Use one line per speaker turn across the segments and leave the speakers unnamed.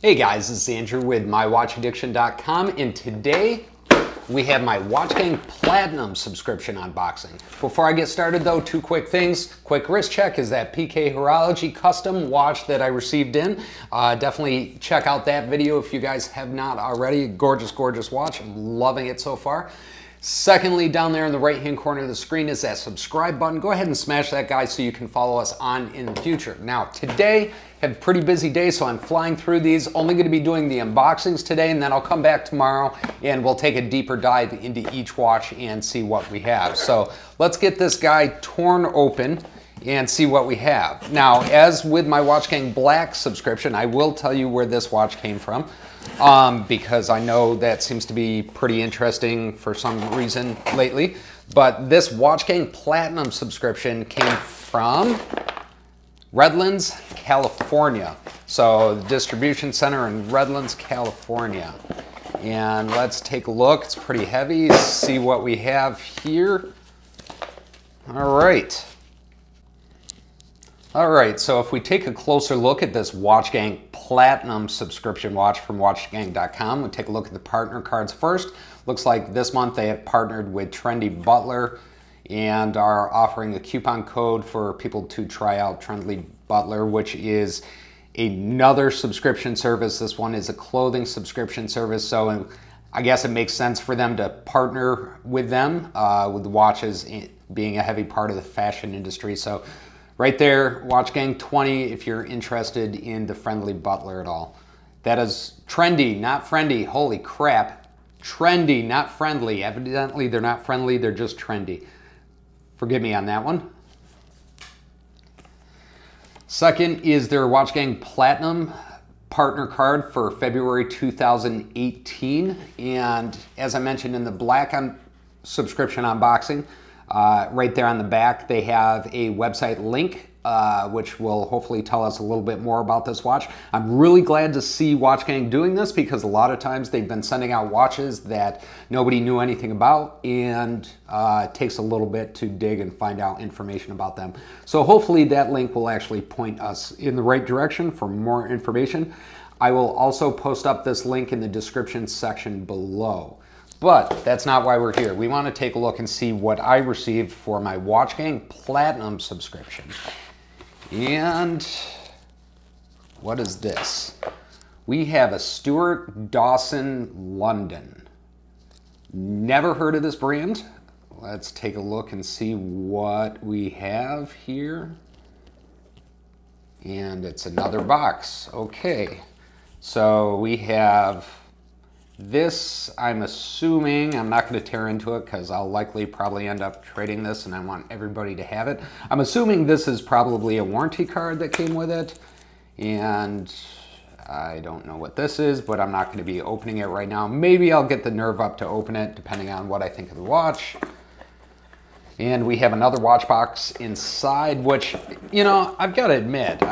Hey guys, this is Andrew with mywatchaddiction.com, and today we have my WatchGang Platinum subscription unboxing. Before I get started though, two quick things. Quick wrist check is that PK Horology custom watch that I received in. Definitely check out that video if you guys have not already. Gorgeous, gorgeous watch. I'm loving it so far. Secondly, down there in the right hand corner of the screen is that subscribe button. Go ahead and smash that, guys, so you can follow us on in the future. Now, today, have a pretty busy day, so I'm flying through these. Only going to be doing the unboxings today, and then I'll come back tomorrow and we'll take a deeper dive into each watch and see what we have. So let's get this guy torn open and see what we have. Now, as with my WatchGang Black subscription, I will tell you where this watch came from. Because I know that seems to be pretty interesting for some reason lately. But this WatchGang Platinum subscription came from Redlands, California. So the distribution center in Redlands, California. And let's take a look. It's pretty heavy. See what we have here. All right. All right, so if we take a closer look at this WatchGang Platinum subscription watch from WatchGang.com, we'll take a look at the partner cards first. Looks like this month they have partnered with Trendy Butler and are offering a coupon code for people to try out Trendy Butler, which is another subscription service. This one is a clothing subscription service, so I guess it makes sense for them to partner with them, with the watches being a heavy part of the fashion industry. So right there, WatchGang 20 if you're interested in the Friendly Butler at all. That is trendy, not friendly. Holy crap. Trendy, not friendly. Evidently, they're not friendly, they're just trendy. Forgive me on that one. Second is their WatchGang Platinum partner card for February 2018. And as I mentioned in the Black subscription unboxing, right there on the back, they have a website link, which will hopefully tell us a little bit more about this watch. I'm really glad to see WatchGang doing this because a lot of times they've been sending out watches that nobody knew anything about, and it takes a little bit to dig and find out information about them. So hopefully that link will actually point us in the right direction for more information. I will also post up this link in the description section below. But that's not why we're here. We want to take a look and see what I received for my WatchGang Platinum subscription. And what is this? We have a Stuart Dawson London. Never heard of this brand. Let's take a look and see what we have here. And it's another box. Okay. So we have this. I'm assuming, I'm not going to tear into it because I'll likely probably end up trading this and I want everybody to have it. I'm assuming this is probably a warranty card that came with it, and I don't know what this is, but I'm not going to be opening it right now. Maybe I'll get the nerve up to open it depending on what I think of the watch. And we have another watch box inside, which, you know, I've got to admit,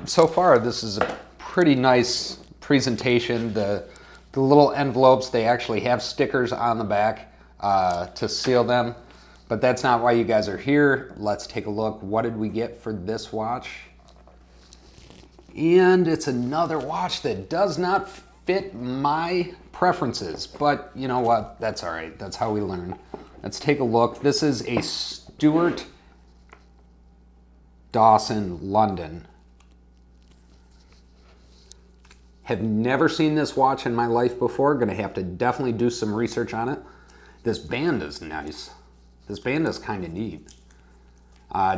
so far this is a pretty nice presentation. The little envelopes, they actually have stickers on the back to seal them, but that's not why you guys are here. Let's take a look. What did we get for this watch? And it's another watch that does not fit my preferences, but you know what? That's all right. That's how we learn. Let's take a look. This is a Stuart Dawson London. Have never seen this watch in my life before. Gonna have to definitely do some research on it. This band is nice. This band is kind of neat.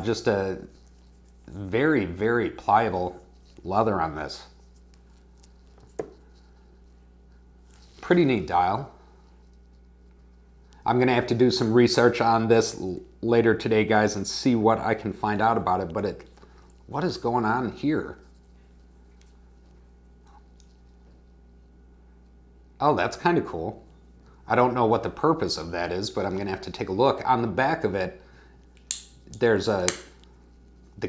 Just a very, very pliable leather on this. Pretty neat dial. I'm gonna have to do some research on this later today, guys, and see what I can find out about it. But what is going on here? Oh, that's kind of cool. I don't know what the purpose of that is, but I'm going to have to take a look. On the back of it, there's the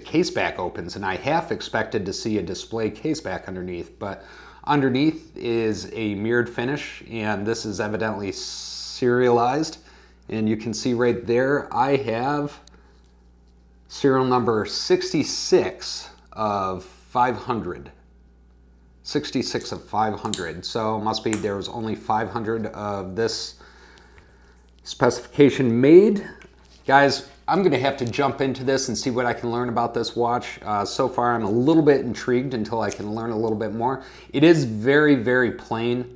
case back opens, and I half expected to see a display case back underneath, but underneath is a mirrored finish, and this is evidently serialized. And you can see right there, I have serial number 66 of 500. 66 of 500. So must be there was only 500 of this specification made. Guys, I'm gonna have to jump into this and see what I can learn about this watch. So far, I'm a little bit intrigued until I can learn a little bit more. It is very, very plain.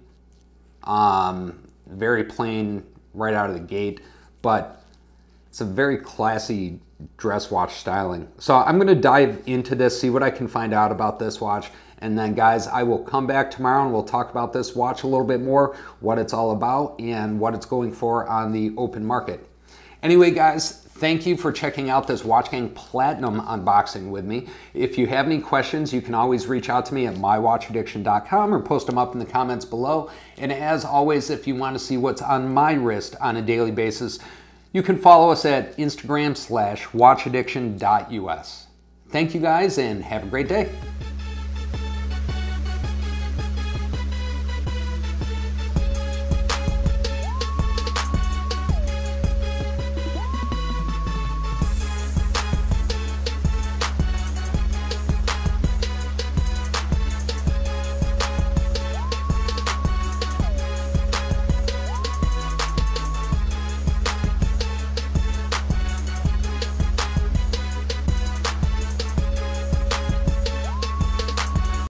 Very plain right out of the gate, but it's a very classy dress watch styling. So I'm gonna dive into this, see what I can find out about this watch. And then guys, I will come back tomorrow and we'll talk about this watch a little bit more, what it's all about and what it's going for on the open market. Anyway, guys, thank you for checking out this WatchGang Platinum unboxing with me. If you have any questions, you can always reach out to me at mywatchaddiction.com or post them up in the comments below. And as always, if you want to see what's on my wrist on a daily basis, you can follow us at Instagram /watchaddiction.us. Thank you guys and have a great day.